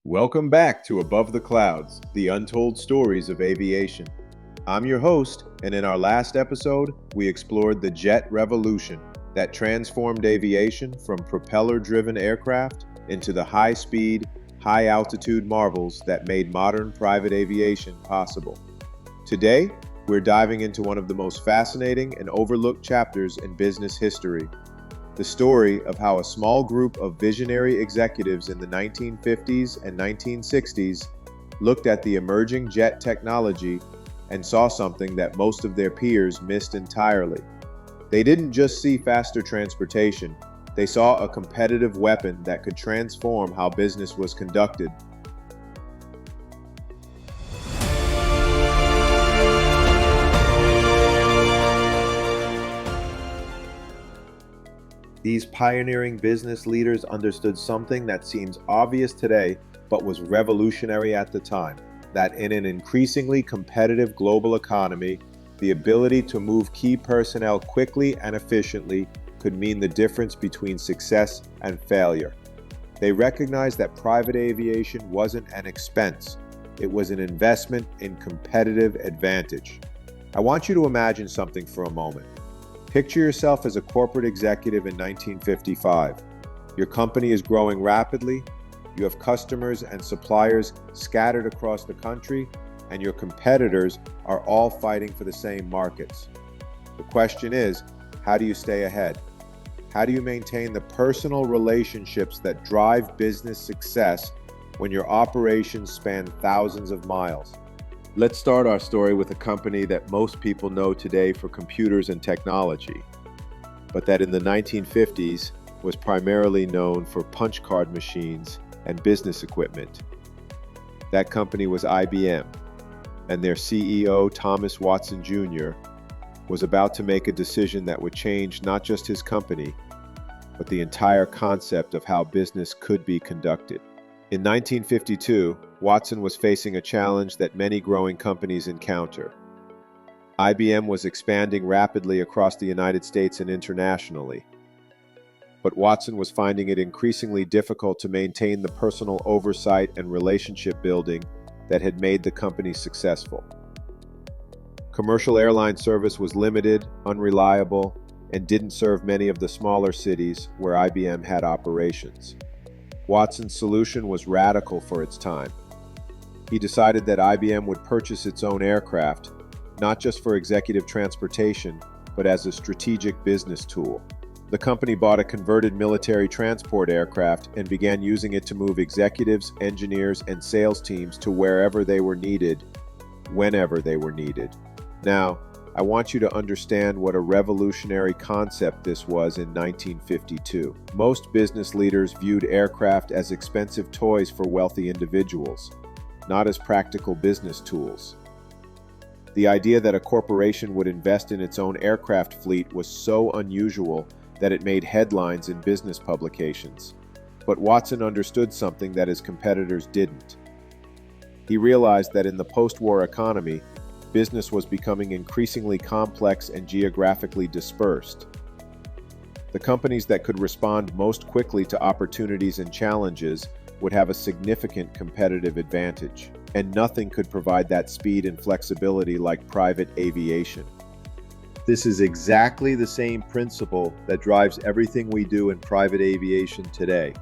Welcome back to Above the Clouds, the untold stories of aviation. I'm your host, and in our last episode, we explored the jet revolution that transformed aviation from propeller-driven aircraft into the high-speed, high-altitude marvels that made modern private aviation possible. Today, we're diving into one of the most fascinating and overlooked chapters in business history. The story of how a small group of visionary executives in the 1950s and 1960s looked at the emerging jet technology and saw something that most of their peers missed entirely. They didn't just see faster transportation, they saw a competitive weapon that could transform how business was conducted. These pioneering business leaders understood something that seems obvious today, but was revolutionary at the time, that in an increasingly competitive global economy, the ability to move key personnel quickly and efficiently could mean the difference between success and failure. They recognized that private aviation wasn't an expense, it was an investment in competitive advantage. I want you to imagine something for a moment. Picture yourself as a corporate executive in 1955. Your company is growing rapidly, you have customers and suppliers scattered across the country, and your competitors are all fighting for the same markets. The question is, how do you stay ahead? How do you maintain the personal relationships that drive business success when your operations span thousands of miles? Let's start our story with a company that most people know today for computers and technology, but that in the 1950s was primarily known for punch card machines and business equipment. That company was IBM, and their CEO, Thomas Watson Jr., was about to make a decision that would change not just his company, but the entire concept of how business could be conducted. In 1952, Watson was facing a challenge that many growing companies encounter. IBM was expanding rapidly across the United States and internationally, but Watson was finding it increasingly difficult to maintain the personal oversight and relationship building that had made the company successful. Commercial airline service was limited, unreliable, and didn't serve many of the smaller cities where IBM had operations. Watson's solution was radical for its time. He decided that IBM would purchase its own aircraft, not just for executive transportation, but as a strategic business tool. The company bought a converted military transport aircraft and began using it to move executives, engineers, and sales teams to wherever they were needed, whenever they were needed. Now, I want you to understand what a revolutionary concept this was in 1952. Most business leaders viewed aircraft as expensive toys for wealthy individuals, not as practical business tools. The idea that a corporation would invest in its own aircraft fleet was so unusual that it made headlines in business publications. But Watson understood something that his competitors didn't. He realized that in the post-war economy, business was becoming increasingly complex and geographically dispersed. The companies that could respond most quickly to opportunities and challenges would have a significant competitive advantage, and nothing could provide that speed and flexibility like private aviation. This is exactly the same principle that drives everything we do in private aviation today.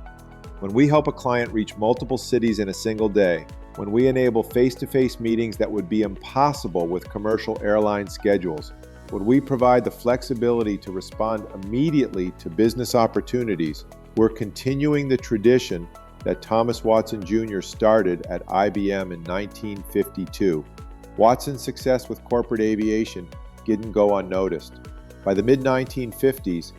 When we help a client reach multiple cities in a single day, when we enable face-to-face meetings that would be impossible with commercial airline schedules, when we provide the flexibility to respond immediately to business opportunities, we're continuing the tradition that Thomas Watson Jr. started at IBM in 1952. Watson's success with corporate aviation didn't go unnoticed. By the mid-1950s,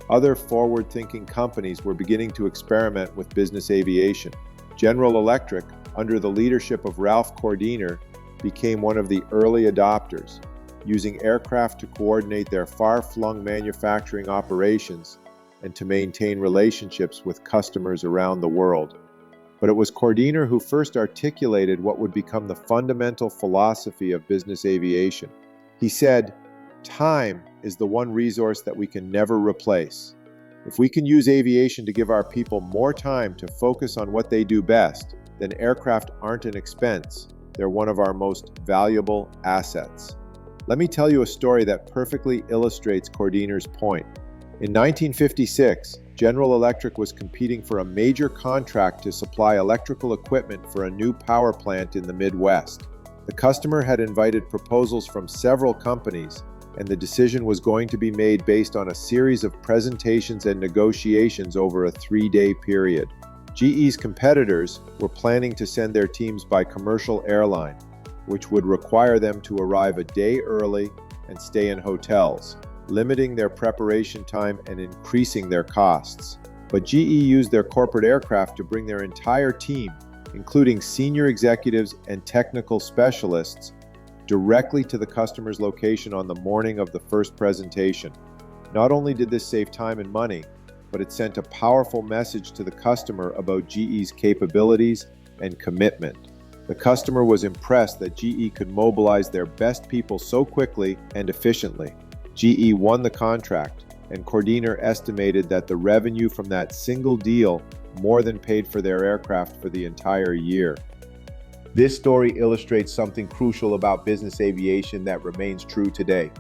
other forward-thinking companies were beginning to experiment with business aviation. General Electric, under the leadership of Ralph Cordiner, became one of the early adopters, using aircraft to coordinate their far-flung manufacturing operations and to maintain relationships with customers around the world. But it was Cordiner who first articulated what would become the fundamental philosophy of business aviation. He said, "Time is the one resource that we can never replace. If we can use aviation to give our people more time to focus on what they do best, then aircraft aren't an expense. They're one of our most valuable assets. Let me tell you a story that perfectly illustrates Cordiner's point. In 1956, General Electric was competing for a major contract to supply electrical equipment for a new power plant in the Midwest. The customer had invited proposals from several companies, and the decision was going to be made based on a series of presentations and negotiations over a 3-day period. GE's competitors were planning to send their teams by commercial airline, which would require them to arrive a day early and stay in hotels, limiting their preparation time and increasing their costs. But GE used their corporate aircraft to bring their entire team, including senior executives and technical specialists, directly to the customer's location on the morning of the first presentation. Not only did this save time and money, but it sent a powerful message to the customer about GE's capabilities and commitment. The customer was impressed that GE could mobilize their best people so quickly and efficiently. GE won the contract, and Cordiner estimated that the revenue from that single deal more than paid for their aircraft for the entire year. This story illustrates something crucial about business aviation that remains true today.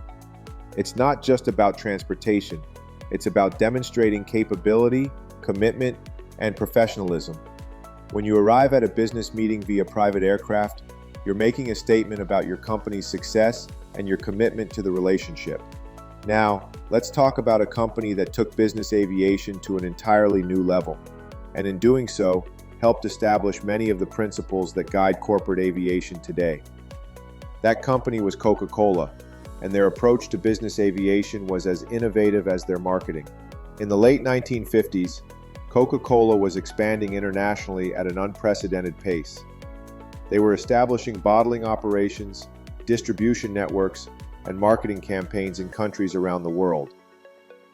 It's not just about transportation. It's about demonstrating capability, commitment, and professionalism. When you arrive at a business meeting via private aircraft, you're making a statement about your company's success and your commitment to the relationship. Now, let's talk about a company that took business aviation to an entirely new level, and in doing so, helped establish many of the principles that guide corporate aviation today. That company was Coca-Cola, and their approach to business aviation was as innovative as their marketing. In the late 1950s, Coca-Cola was expanding internationally at an unprecedented pace. They were establishing bottling operations, distribution networks, and marketing campaigns in countries around the world.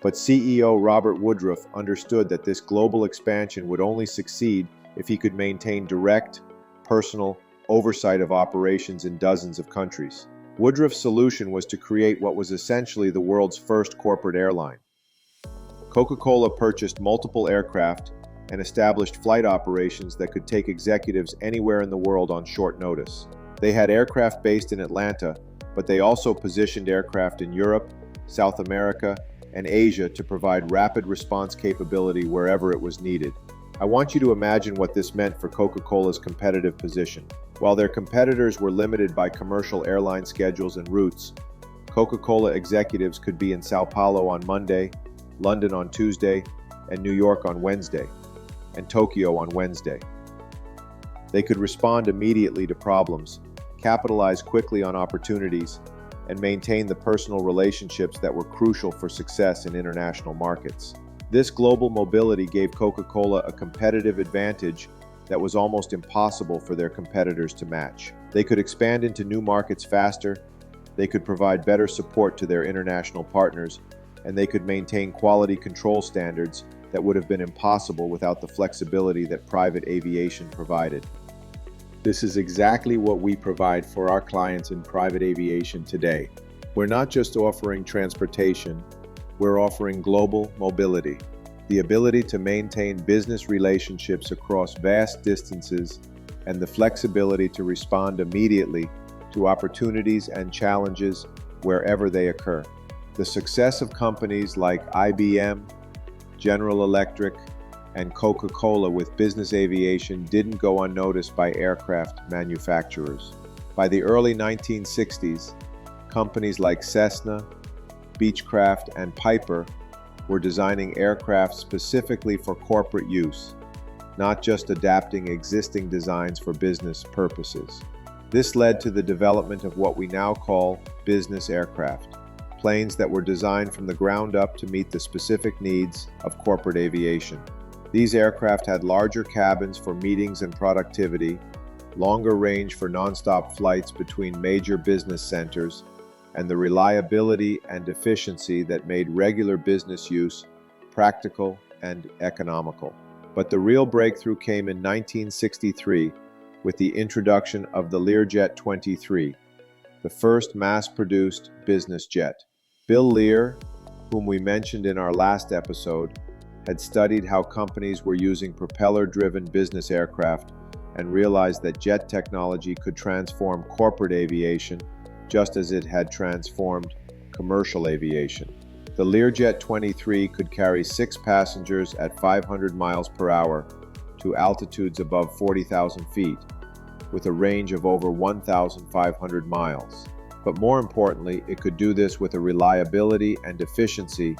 But CEO Robert Woodruff understood that this global expansion would only succeed if he could maintain direct, personal oversight of operations in dozens of countries. Woodruff's solution was to create what was essentially the world's first corporate airline. Coca-Cola purchased multiple aircraft and established flight operations that could take executives anywhere in the world on short notice. They had aircraft based in Atlanta, but they also positioned aircraft in Europe, South America, and Asia to provide rapid response capability wherever it was needed. I want you to imagine what this meant for Coca-Cola's competitive position. While their competitors were limited by commercial airline schedules and routes, Coca-Cola executives could be in Sao Paulo on Monday, London on Tuesday, and New York on Wednesday, and Tokyo on Wednesday. They could respond immediately to problems, capitalize quickly on opportunities, and maintain the personal relationships that were crucial for success in international markets. This global mobility gave Coca-Cola a competitive advantage that was almost impossible for their competitors to match. They could expand into new markets faster, they could provide better support to their international partners, and they could maintain quality control standards that would have been impossible without the flexibility that private aviation provided. This is exactly what we provide for our clients in private aviation today. We're not just offering transportation, we're offering global mobility, the ability to maintain business relationships across vast distances, and the flexibility to respond immediately to opportunities and challenges wherever they occur. The success of companies like IBM, General Electric, and Coca-Cola with business aviation didn't go unnoticed by aircraft manufacturers. By the early 1960s, companies like Cessna, Beechcraft, and Piper were designing aircraft specifically for corporate use, not just adapting existing designs for business purposes. This led to the development of what we now call business aircraft, planes that were designed from the ground up to meet the specific needs of corporate aviation. These aircraft had larger cabins for meetings and productivity, longer range for nonstop flights between major business centers, and the reliability and efficiency that made regular business use practical and economical. But the real breakthrough came in 1963 with the introduction of the Learjet 23, the first mass-produced business jet. Bill Lear, whom we mentioned in our last episode, had studied how companies were using propeller-driven business aircraft and realized that jet technology could transform corporate aviation just as it had transformed commercial aviation. The Learjet 23 could carry 6 passengers at 500 miles per hour to altitudes above 40,000 feet, with a range of over 1,500 miles. But more importantly, it could do this with a reliability and efficiency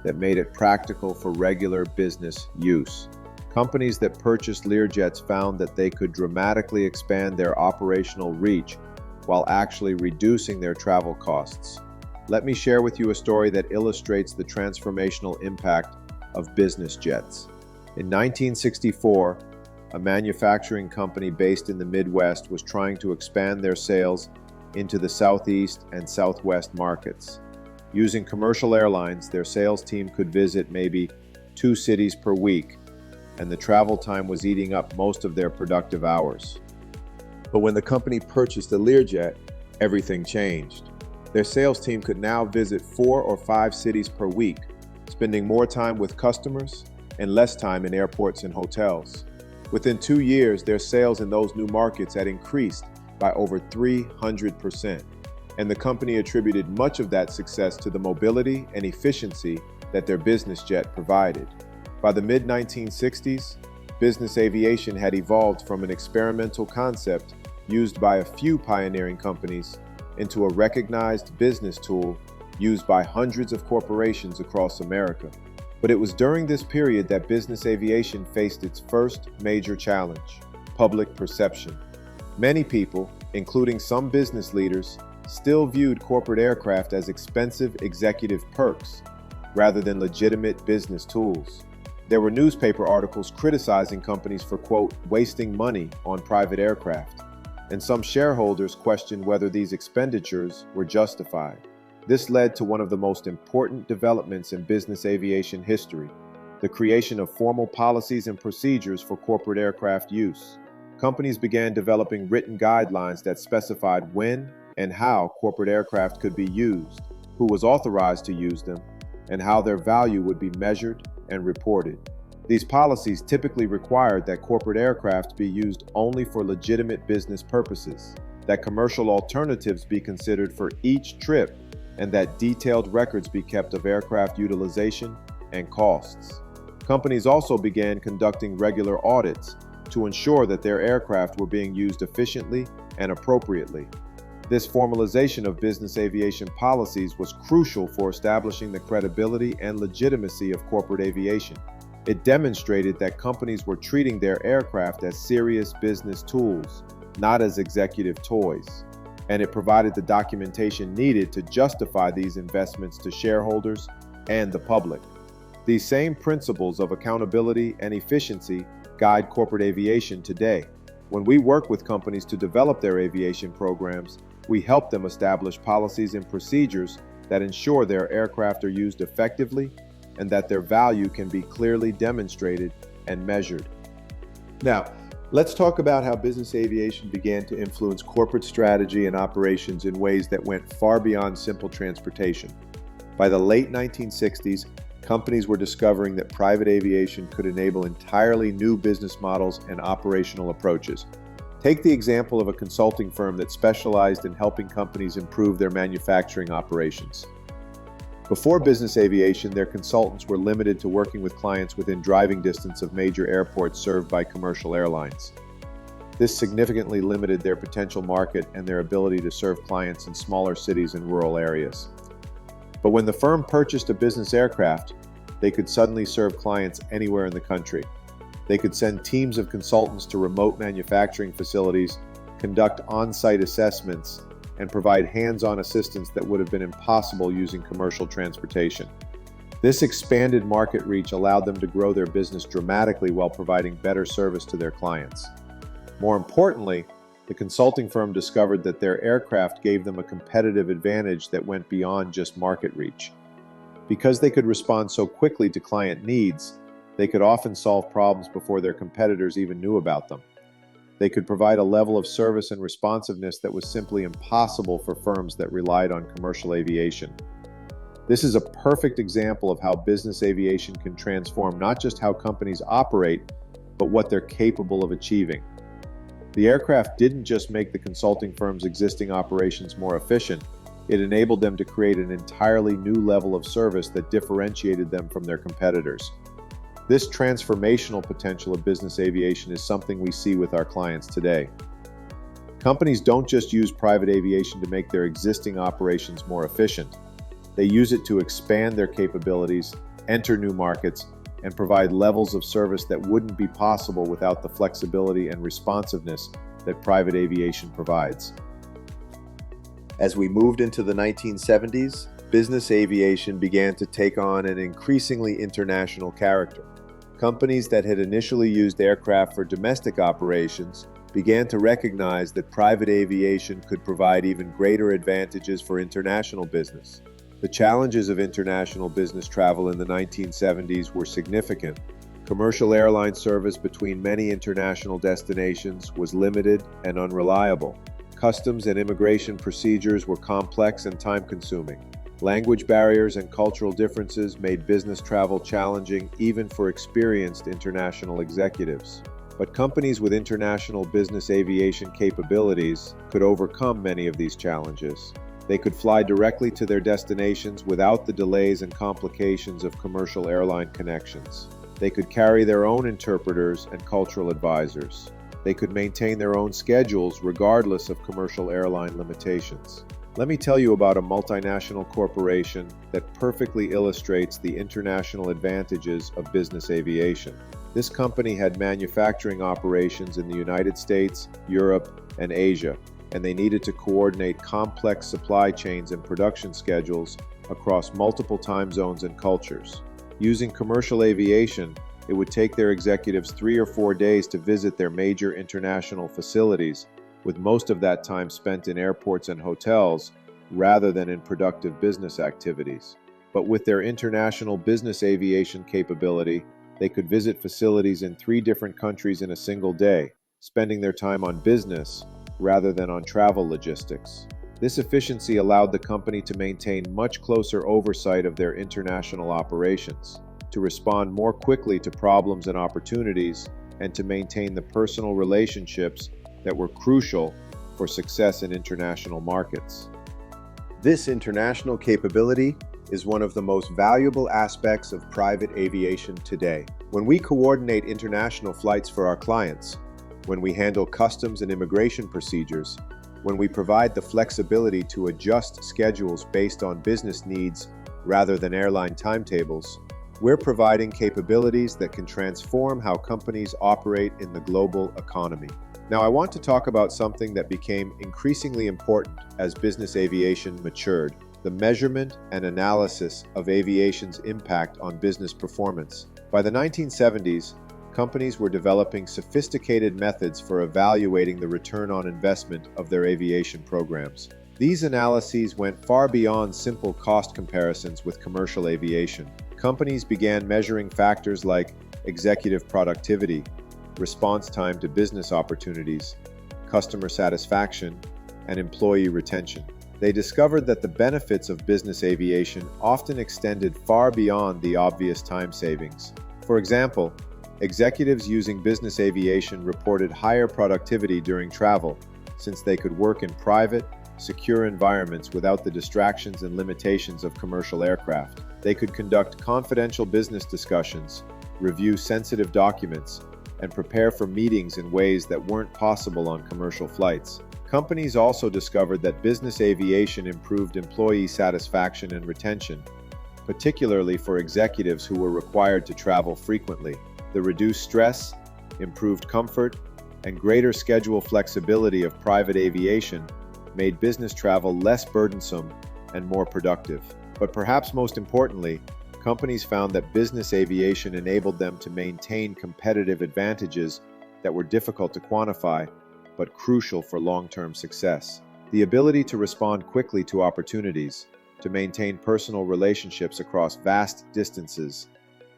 that made it practical for regular business use. Companies that purchased Learjets found that they could dramatically expand their operational reach while actually reducing their travel costs. Let me share with you a story that illustrates the transformational impact of business jets. In 1964, a manufacturing company based in the Midwest was trying to expand their sales into the Southeast and Southwest markets. Using commercial airlines, their sales team could visit maybe 2 cities per week, and the travel time was eating up most of their productive hours. But when the company purchased the Learjet, everything changed. Their sales team could now visit 4 or 5 cities per week, spending more time with customers and less time in airports and hotels. Within 2 years, their sales in those new markets had increased by over 300%, and the company attributed much of that success to the mobility and efficiency that their business jet provided. By the mid-1960s, business aviation had evolved from an experimental concept used by a few pioneering companies into a recognized business tool used by hundreds of corporations across America. But it was during this period that business aviation faced its first major challenge: public perception. Many people, including some business leaders, still viewed corporate aircraft as expensive executive perks rather than legitimate business tools. There were newspaper articles criticizing companies for, quote, wasting money on private aircraft, and some shareholders questioned whether these expenditures were justified. This led to one of the most important developments in business aviation history: the creation of formal policies and procedures for corporate aircraft use. Companies began developing written guidelines that specified when and how corporate aircraft could be used, who was authorized to use them, and how their value would be measured and reported. These policies typically required that corporate aircraft be used only for legitimate business purposes, that commercial alternatives be considered for each trip, and that detailed records be kept of aircraft utilization and costs. Companies also began conducting regular audits to ensure that their aircraft were being used efficiently and appropriately. This formalization of business aviation policies was crucial for establishing the credibility and legitimacy of corporate aviation. It demonstrated that companies were treating their aircraft as serious business tools, not as executive toys, and it provided the documentation needed to justify these investments to shareholders and the public. These same principles of accountability and efficiency guide corporate aviation today. When we work with companies to develop their aviation programs, we help them establish policies and procedures that ensure their aircraft are used effectively and that their value can be clearly demonstrated and measured. Now, let's talk about how business aviation began to influence corporate strategy and operations in ways that went far beyond simple transportation. By the late 1960s, companies were discovering that private aviation could enable entirely new business models and operational approaches. Take the example of a consulting firm that specialized in helping companies improve their manufacturing operations. Before business aviation, their consultants were limited to working with clients within driving distance of major airports served by commercial airlines. This significantly limited their potential market and their ability to serve clients in smaller cities and rural areas. But when the firm purchased a business aircraft, they could suddenly serve clients anywhere in the country. They could send teams of consultants to remote manufacturing facilities, conduct on-site assessments, and provide hands-on assistance that would have been impossible using commercial transportation. This expanded market reach allowed them to grow their business dramatically while providing better service to their clients. More importantly, the consulting firm discovered that their aircraft gave them a competitive advantage that went beyond just market reach. Because they could respond so quickly to client needs, they could often solve problems before their competitors even knew about them. They could provide a level of service and responsiveness that was simply impossible for firms that relied on commercial aviation. This is a perfect example of how business aviation can transform not just how companies operate, but what they're capable of achieving. The aircraft didn't just make the consulting firm's existing operations more efficient, it enabled them to create an entirely new level of service that differentiated them from their competitors. This transformational potential of business aviation is something we see with our clients today. Companies don't just use private aviation to make their existing operations more efficient. They use it to expand their capabilities, enter new markets, and provide levels of service that wouldn't be possible without the flexibility and responsiveness that private aviation provides. As we moved into the 1970s, business aviation began to take on an increasingly international character. Companies that had initially used aircraft for domestic operations began to recognize that private aviation could provide even greater advantages for international business. The challenges of international business travel in the 1970s were significant. Commercial airline service between many international destinations was limited and unreliable. Customs and immigration procedures were complex and time-consuming. Language barriers and cultural differences made business travel challenging even for experienced international executives. But companies with international business aviation capabilities could overcome many of these challenges. They could fly directly to their destinations without the delays and complications of commercial airline connections. They could carry their own interpreters and cultural advisors. They could maintain their own schedules regardless of commercial airline limitations. Let me tell you about a multinational corporation that perfectly illustrates the international advantages of business aviation. This company had manufacturing operations in the United States, Europe, and Asia, and they needed to coordinate complex supply chains and production schedules across multiple time zones and cultures. Using commercial aviation, it would take their executives 3 or 4 days to visit their major international facilities, with most of that time spent in airports and hotels rather than in productive business activities. But with their international business aviation capability, they could visit facilities in 3 different countries in a single day, spending their time on business rather than on travel logistics. This efficiency allowed the company to maintain much closer oversight of their international operations, to respond more quickly to problems and opportunities, and to maintain the personal relationships that were crucial for success in international markets. This international capability is one of the most valuable aspects of private aviation today. When we coordinate international flights for our clients, when we handle customs and immigration procedures, when we provide the flexibility to adjust schedules based on business needs rather than airline timetables, we're providing capabilities that can transform how companies operate in the global economy. Now, I want to talk about something that became increasingly important as business aviation matured: the measurement and analysis of aviation's impact on business performance. By the 1970s, companies were developing sophisticated methods for evaluating the return on investment of their aviation programs. These analyses went far beyond simple cost comparisons with commercial aviation. Companies began measuring factors like executive productivity, response time to business opportunities, customer satisfaction, and employee retention. They discovered that the benefits of business aviation often extended far beyond the obvious time savings. For example, executives using business aviation reported higher productivity during travel, since they could work in private, secure environments without the distractions and limitations of commercial aircraft. They could conduct confidential business discussions, review sensitive documents, and prepare for meetings in ways that weren't possible on commercial flights. Companies also discovered that business aviation improved employee satisfaction and retention, particularly for executives who were required to travel frequently. The reduced stress, improved comfort, and greater schedule flexibility of private aviation made business travel less burdensome and more productive. But perhaps most importantly, companies found that business aviation enabled them to maintain competitive advantages that were difficult to quantify, but crucial for long-term success. The ability to respond quickly to opportunities, to maintain personal relationships across vast distances,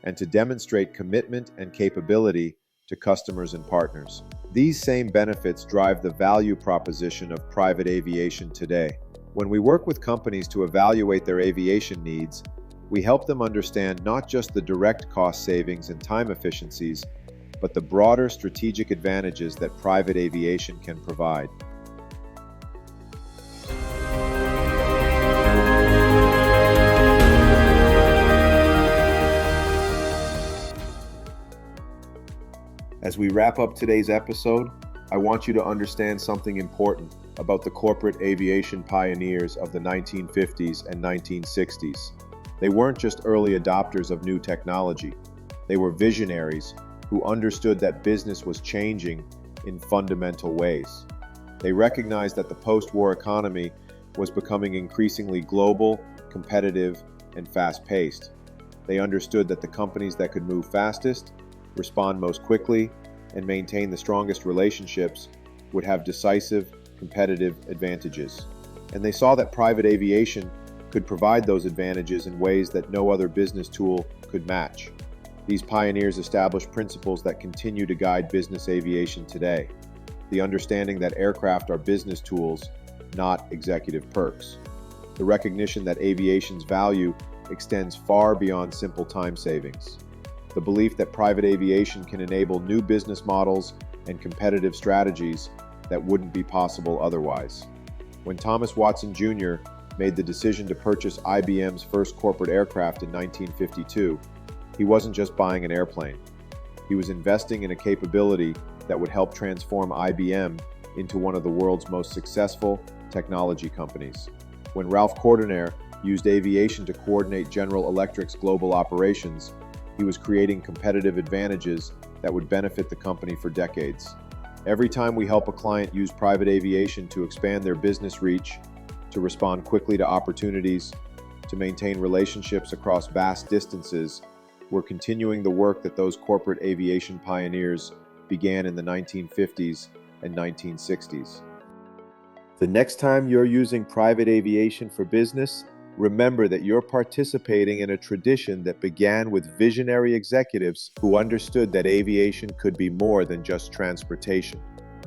and to demonstrate commitment and capability to customers and partners. These same benefits drive the value proposition of private aviation today. When we work with companies to evaluate their aviation needs, we help them understand not just the direct cost savings and time efficiencies, but the broader strategic advantages that private aviation can provide. As we wrap up today's episode, I want you to understand something important about the corporate aviation pioneers of the 1950s and 1960s. They weren't just early adopters of new technology. They were visionaries who understood that business was changing in fundamental ways. They recognized that the post-war economy was becoming increasingly global, competitive, and fast-paced. They understood that the companies that could move fastest, respond most quickly, and maintain the strongest relationships would have decisive competitive advantages. And they saw that private aviation could provide those advantages in ways that no other business tool could match. These pioneers established principles that continue to guide business aviation today. The understanding that aircraft are business tools, not executive perks. The recognition that aviation's value extends far beyond simple time savings. The belief that private aviation can enable new business models and competitive strategies that wouldn't be possible otherwise. When Thomas Watson Jr. made the decision to purchase IBM's first corporate aircraft in 1952, he wasn't just buying an airplane. He was investing in a capability that would help transform IBM into one of the world's most successful technology companies. When Ralph Cordenaire used aviation to coordinate General Electric's global operations, he was creating competitive advantages that would benefit the company for decades. Every time we help a client use private aviation to expand their business reach, to respond quickly to opportunities, to maintain relationships across vast distances, we're continuing the work that those corporate aviation pioneers began in the 1950s and 1960s. The next time you're using private aviation for business, remember that you're participating in a tradition that began with visionary executives who understood that aviation could be more than just transportation.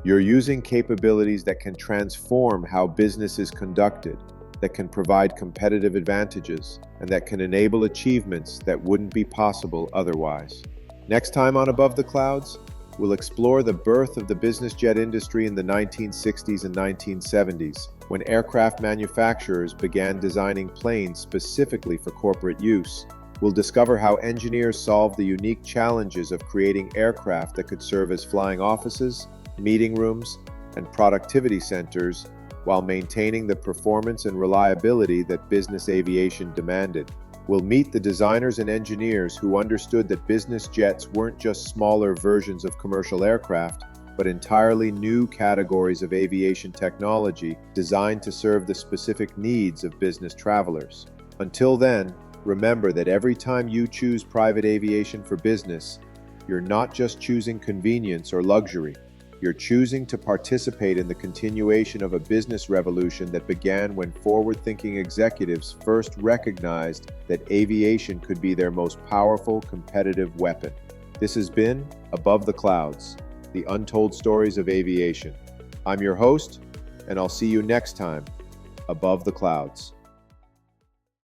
You're using capabilities that can transform how business is conducted, that can provide competitive advantages, and that can enable achievements that wouldn't be possible otherwise. Next time on Above the Clouds, we'll explore the birth of the business jet industry in the 1960s and 1970s, when aircraft manufacturers began designing planes specifically for corporate use. We'll discover how engineers solved the unique challenges of creating aircraft that could serve as flying offices, meeting rooms, and productivity centers while maintaining the performance and reliability that business aviation demanded. We'll meet the designers and engineers who understood that business jets weren't just smaller versions of commercial aircraft, but entirely new categories of aviation technology designed to serve the specific needs of business travelers. Until then, remember that every time you choose private aviation for business, you're not just choosing convenience or luxury. You're choosing to participate in the continuation of a business revolution that began when forward-thinking executives first recognized that aviation could be their most powerful competitive weapon. This has been Above the Clouds, the untold stories of aviation. I'm your host, and I'll see you next time, Above the Clouds.